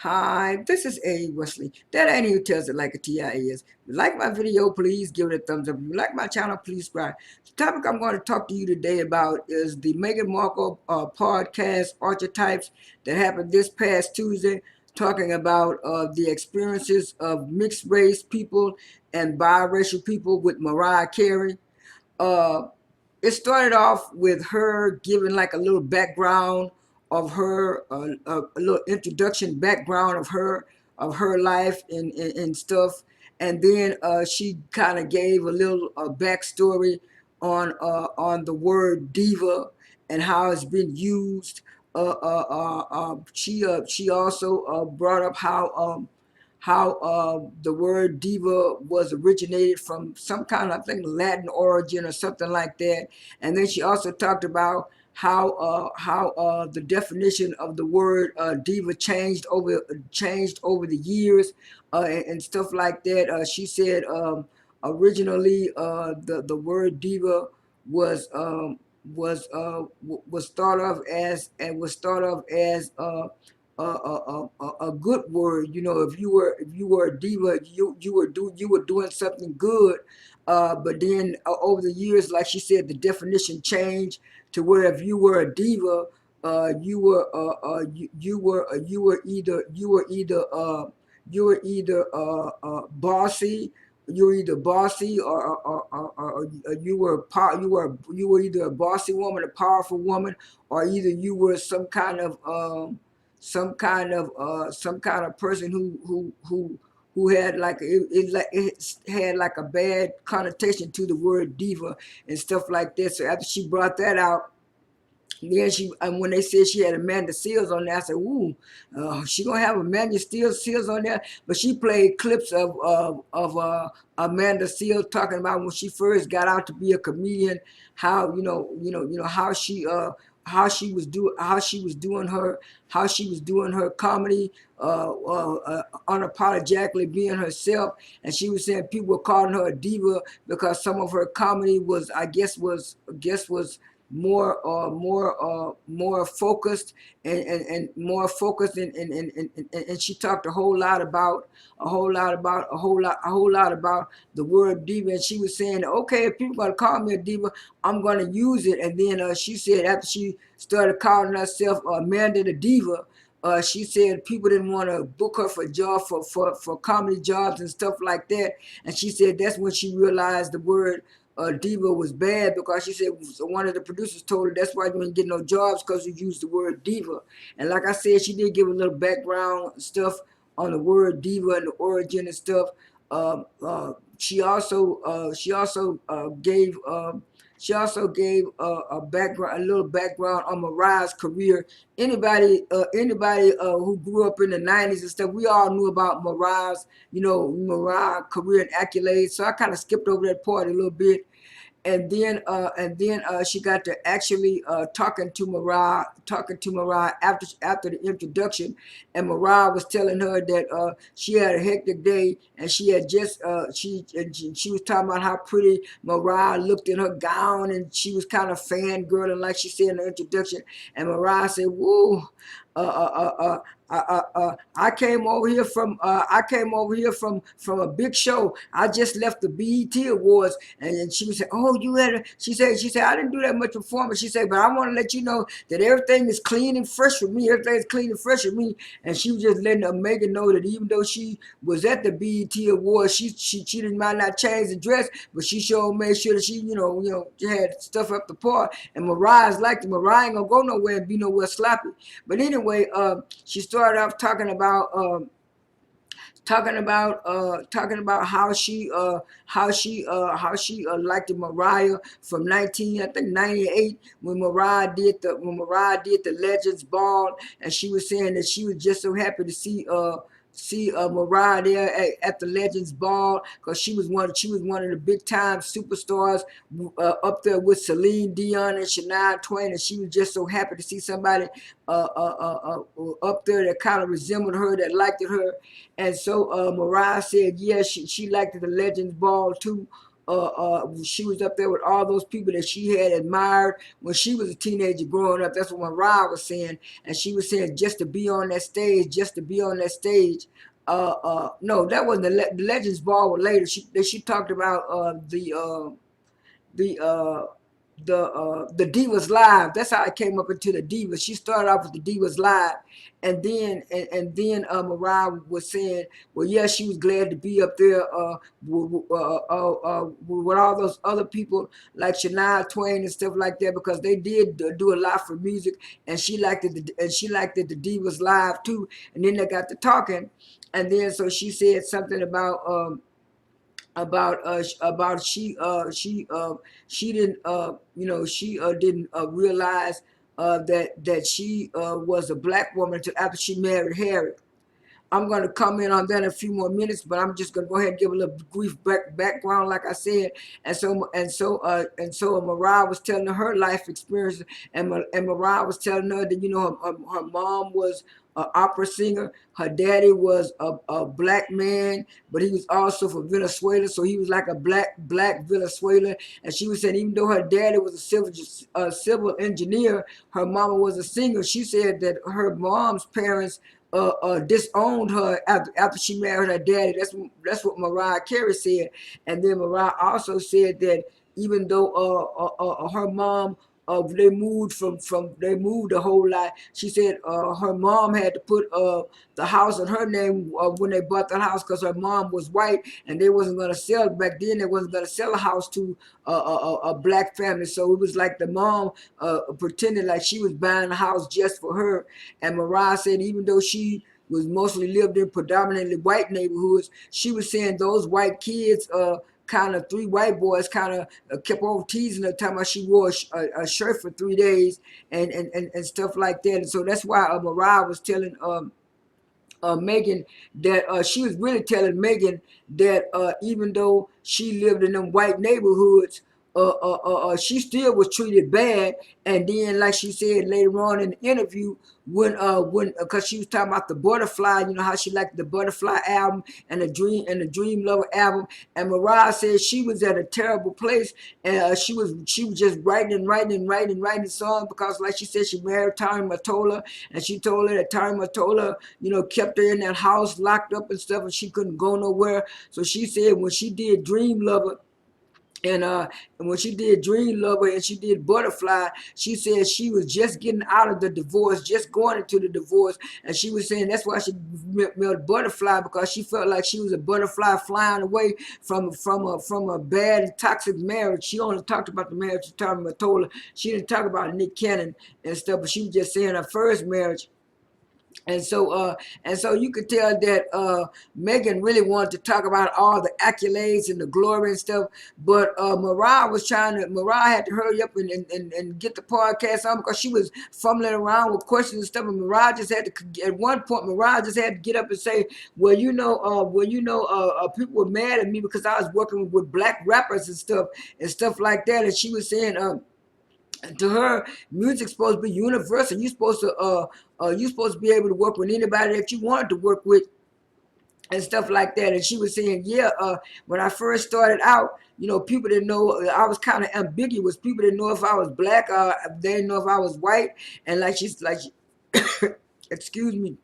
Hi, this is A. Wesley. That ain't who tells it like a TI is. If you like my video, please give it a thumbs up. If you like my channel, please subscribe. The topic I'm going to talk to you today about is the Meghan Markle podcast, Archtypes, that happened this past Tuesday, talking about the experiences of mixed race people and biracial people with Mariah Carey. Uh, it started off with her giving like a little background of her, a little introduction background of her life and stuff, and then she kind of gave a little backstory on the word diva and how it's been used. She also brought up how the word diva was originated from some kind of, I think, Latin origin or something like that. And then she also talked about how the definition of the word diva changed over the years, and stuff like that. She said originally the word diva was was thought of as a good word. You know, if you were a diva, you were doing something good. But then over the years, like she said, the definition changed to where if you were a diva, you were either bossy. You were either bossy or you were either a bossy woman, a powerful woman, or either you were some kind of person who had like it had like a bad connotation to the word diva and stuff like that. So after she brought that out, then when they said she had Amanda Seals on there, I said, "Ooh, she gonna have Seals on there." But she played clips of Amanda Seals talking about when she first got out to be a comedian, how how she was doing her comedy, unapologetically being herself, and she was saying people were calling her a diva because some of her comedy was, was more focused and more focused, and she talked a whole lot about the word diva. And she was saying, okay, if people gonna call me a diva, I'm gonna use it. And then she said after she started calling herself Amanda the Diva, she said people didn't want to book her for for comedy jobs and stuff like that. And she said that's when she realized the word diva was bad, because she said one of the producers told her that's why you didn't get no jobs, because you used the word diva. And like I said, she did give a little background stuff on the word diva and the origin and stuff. She also gave a background, a little background on Mariah's career. Anybody who grew up in the '90s and stuff, we all knew about Mariah career and accolades. So I kind of skipped over that part a little bit. And then she got to actually talking to Mariah after the introduction. And Mariah was telling her that she had a hectic day, and she had just she was talking about how pretty Mariah looked in her gown, and she was kind of fangirling, like she said in the introduction. And Mariah said, "Whoa, uh, uh, uh, I came over here from a big show. I just left the BET Awards." And she said, "Oh, you had a," she said, "I didn't do that much performance." She said, "But I want to let you know that everything is clean and fresh with me. Everything is clean and fresh with me." And she was just letting Megan know that even though she was at the BET Awards, she didn't might not change the dress, but she sure made sure that she had stuff up the part. And Mariah's like, Mariah ain't gonna go nowhere and be nowhere sloppy. But anyway, she started off talking about how she liked Mariah from 1998 when Mariah did the Legends Ball. And she was saying that she was just so happy to see Mariah there at the Legends Ball, because she was one of the big time superstars, up there with Celine Dion and Shania Twain. And she was just so happy to see somebody up there that kind of resembled her, that liked her. And so Mariah said, yeah, she liked the Legends Ball too. she was up there with all those people that she had admired when she was a teenager growing up. That's what Mariah was saying, and she was saying just to be on that stage, just to be on that stage. No, that wasn't the Legends Ball was later. She talked about the the Divas Live. That's how I came up into the Divas. She started off with the Divas Live, and then Mariah was saying, well, yeah, she was glad to be up there with all those other people like Shania Twain and stuff like that, because they did do a lot for music, and she liked it. And she liked it the Divas Live too. And then they got to talking, and then so she said something about she didn't didn't realize that she was a black woman until after she married Harry. I'm going to comment on that in a few more minutes, but I'm just going to go ahead and give a little brief background, like I said. And so Mariah was telling her life experience, and Mariah was telling her that her mom was an opera singer. Her daddy was a black man, but he was also from Venezuela, so he was like a black Venezuelan. And she was saying even though her daddy was a civil engineer, her mama was a singer. She said that her mom's parents disowned her after she married her daddy. That's what Mariah Carey said. And then Mariah also said that even though her mom they moved a whole lot. She said her mom had to put the house in her name when they bought the house, because her mom was white and they wasn't going to sell it back then. They wasn't going to sell a house to a black family. So it was like the mom pretended like she was buying a house just for her. And Mariah said even though she was mostly lived in predominantly white neighborhoods, she was saying those white kids kind of three white boys kind of kept on teasing her, talking about she wore a shirt for 3 days and stuff like that. And so that's why Mariah was telling Meghan that she was really telling Meghan that even though she lived in them white neighborhoods, she still was treated bad. And then, like she said later on in the interview, when because she was talking about the Butterfly, how she liked the Butterfly album and the Dream Lover album, and Mariah said she was at a terrible place, and she was just writing songs, because like she said she married Tommy Mottola, and she told her that Tommy Mottola kept her in that house locked up and stuff, and she couldn't go nowhere. So she said when she did Dream Lover, and when she did Dream Lover and she did Butterfly, she said she was just getting out of the divorce, just going into the divorce, and she was saying that's why she made Butterfly, because she felt like she was a butterfly flying away from a bad and toxic marriage. She only talked about the marriage to Tommy Mottola. She didn't talk about Nick Cannon and stuff, but she was just saying her first marriage. And so you could tell that Meghan really wanted to talk about all the accolades and the glory and stuff, but Mariah had to hurry up and get the podcast on, because she was fumbling around with questions and stuff, and Mariah just had to, at one point, Mariah just had to get up and say, well, people were mad at me because I was working with black rappers and stuff like that, and she was saying, to her, music's supposed to be universal. You're supposed to be able to work with anybody that you wanted to work with and stuff like that. And she was saying, yeah, when I first started out, people didn't know. I was kind of ambiguous. People didn't know if I was black. They didn't know if I was white. And excuse me.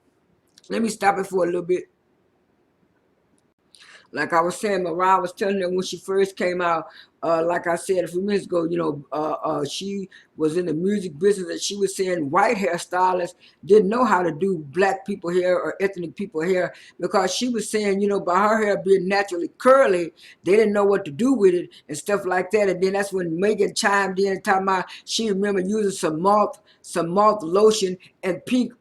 Let me stop it for a little bit. Like I was saying, Mariah was telling her when she first came out, like I said a few minutes ago, she was in the music business, and she was saying white hairstylists didn't know how to do black people hair or ethnic people hair, because she was saying, by her hair being naturally curly, they didn't know what to do with it and stuff like that. And then that's when Meghan chimed in and talking about she remember using some malt lotion and pink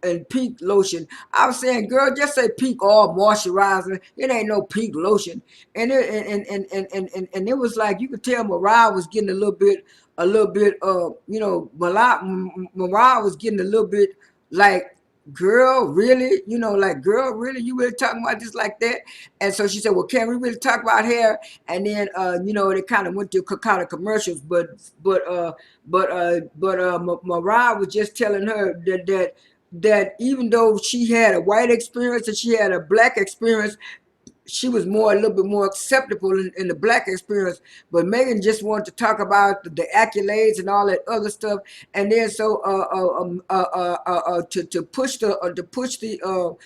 lotion. I was saying, girl, just say pink all moisturizer. It ain't no pink lotion. And it was like you could tell Mariah was getting a little bit Mariah was getting a little bit like, girl, really? Girl, really? You really talking about this like that? And so she said, well, can we really talk about hair? And then, they kind of went to kind of commercials, but Mariah was just telling her that even though she had a white experience and she had a black experience, she was more a little bit more acceptable in the black experience. But Meghan just wanted to talk about the accolades and all that other stuff, and then so to push the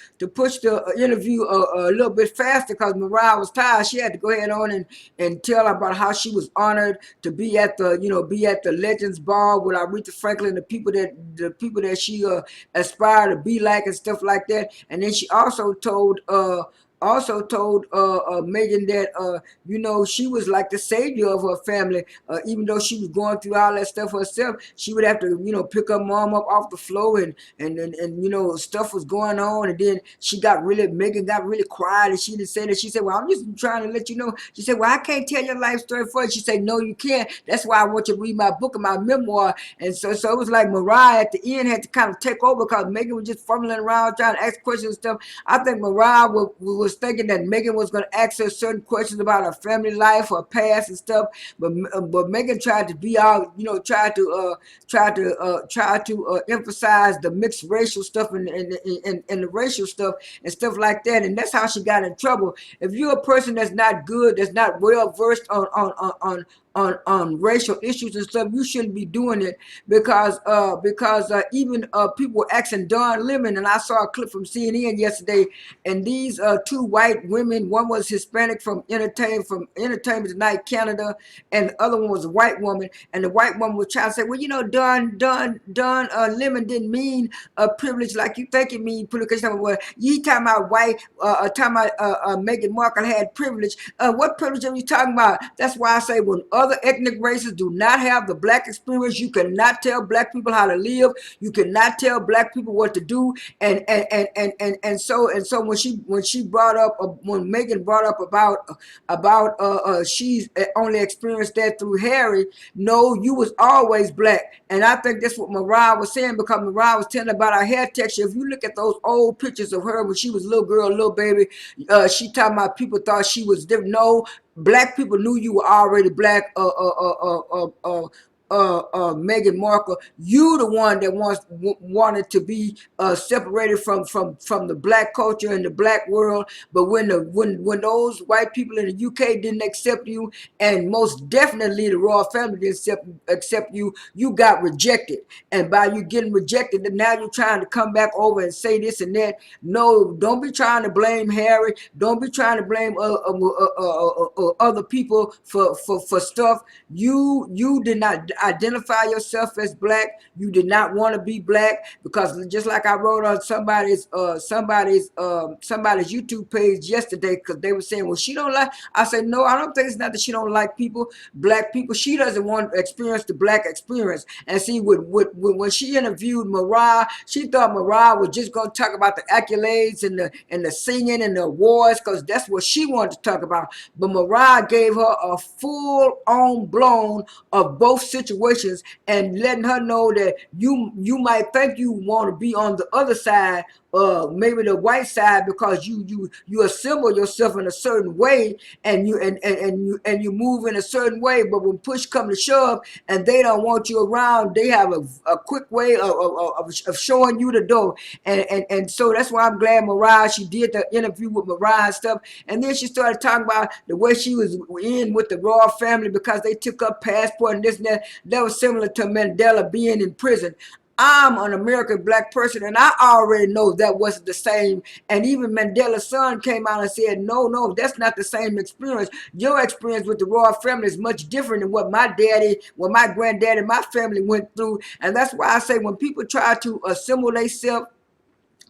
interview a little bit faster because Mariah was tired. She had to go ahead on and tell about how she was honored to be at the be at the Legends Ball with Aretha Franklin, the people that she aspired to be like and stuff like that. And then she also told Meghan that she was like the savior of her family. Even though she was going through all that stuff herself, she would have to pick her mom up off the floor, and stuff was going on. And then Meghan got really quiet, and she didn't say that. She said, "Well, I'm just trying to let you know." She said, "Well, I can't tell your life story for you." She said, "No, you can't. That's why I want you to read my book and my memoir." And so it was like Mariah at the end had to kind of take over because Meghan was just fumbling around trying to ask questions and stuff. I think Mariah was thinking that Meghan was going to ask her certain questions about her family life, her past and stuff, but Meghan tried to be out, try to emphasize the mixed racial stuff and the racial stuff and stuff like that, and that's how she got in trouble. If you're a person that's not good, that's not well versed on racial issues and stuff, you shouldn't be doing it because even people were asking Don Lemon, and I saw a clip from CNN yesterday, and these two white women, one was Hispanic from Entertainment Tonight Canada, and the other one was a white woman, and the white woman was trying to say, well, Don Lemon didn't mean a privilege like you think it means privilege. Well, you talking about white, talking about Meghan Markle had privilege. What privilege are you talking about? That's why I say when other ethnic races do not have the black experience, you cannot tell black people how to live. You cannot tell black people what to do. And so when Meghan brought up about she's only experienced that through Harry. No, you was always black, and I think that's what Mariah was saying because Mariah was telling about her hair texture. If you look at those old pictures of her when she was a little girl, little baby, she talking about people thought she was different. No, black people knew you were already black. Meghan Markle, you the one that wanted to be separated from the black culture and the black world. But when those white people in the UK didn't accept you, and most definitely the royal family didn't accept you, you got rejected. And by you getting rejected, and now you're trying to come back over and say this and that. No, don't be trying to blame Harry. Don't be trying to blame other people for stuff. You did not identify yourself as black. You did not want to be black because just like I wrote on somebody's YouTube page yesterday, because they were saying, well, she don't like. I said, no, I don't think it's not that she don't like people, black people. She doesn't want to experience the black experience. And see, when she interviewed Mariah, she thought Mariah was just going to talk about the accolades and the singing and the awards because that's what she wanted to talk about. But Mariah gave her a full on blown of both situations and letting her know that you might think you want to be on the other side, maybe the white side, because you assemble yourself in a certain way and you move in a certain way. But when push comes to shove and they don't want you around, they have a quick way of showing you the door. And so that's why I'm glad Mariah, she did the interview with Mariah and stuff. And then she started talking about the way she was in with the royal family because they took up passport and this and that. That was similar to Mandela being in prison. I'm an American black person, and I already know that wasn't the same. And even Mandela's son came out and said, no, that's not the same experience. Your experience with the royal family is much different than what my granddaddy, my family went through. And that's why I say when people try to assimilate themselves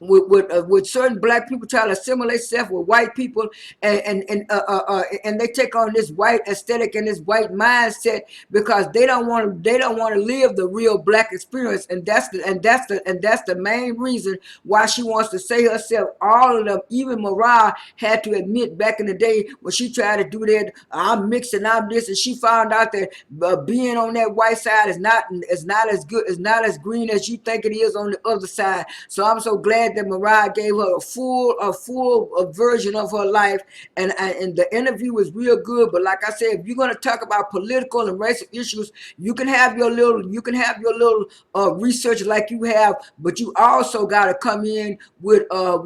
with certain black people, try to assimilate themselves with white people, and they take on this white aesthetic and this white mindset because they don't want to live the real black experience, and that's the main reason why she wants to say herself. All of them, even Mariah had to admit back in the day when she tried to do that, I'm mixed and I'm this, and she found out that being on that white side is not as good, is not as green as you think it is on the other side. So I'm so glad glad that Mariah gave her a full version of her life, and the interview was real good. But like I said, if you're gonna talk about political and racial issues, you can have your little research like you have, but you also got to come in with an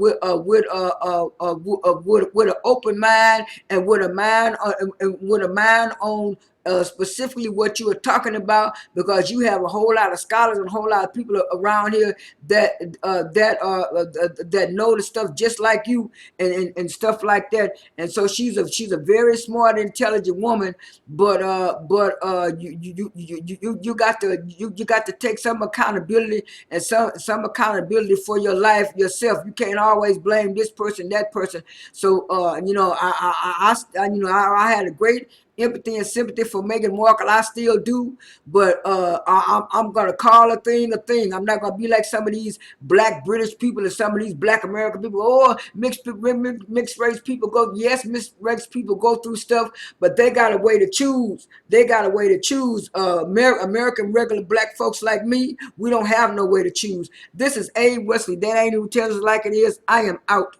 open mind, and with a mind on specifically what you were talking about, because you have a whole lot of scholars and a whole lot of people around here that know the stuff just like you, and stuff like that. And so she's a very smart, intelligent woman, but you got to take some accountability, and some accountability for your life yourself. You can't always blame this person, that person. So I had a great empathy and sympathy for Meghan Markle. I still do, but I'm gonna call a thing a thing. I'm not gonna be like some of these black British people and some of these black American people. Oh, mixed race people go. Yes, mixed race people go through stuff, but they got a way to choose. They got a way to choose. American regular black folks like me, we don't have no way to choose. This is Abe Wesley. That ain't who tells us like it is. I am out.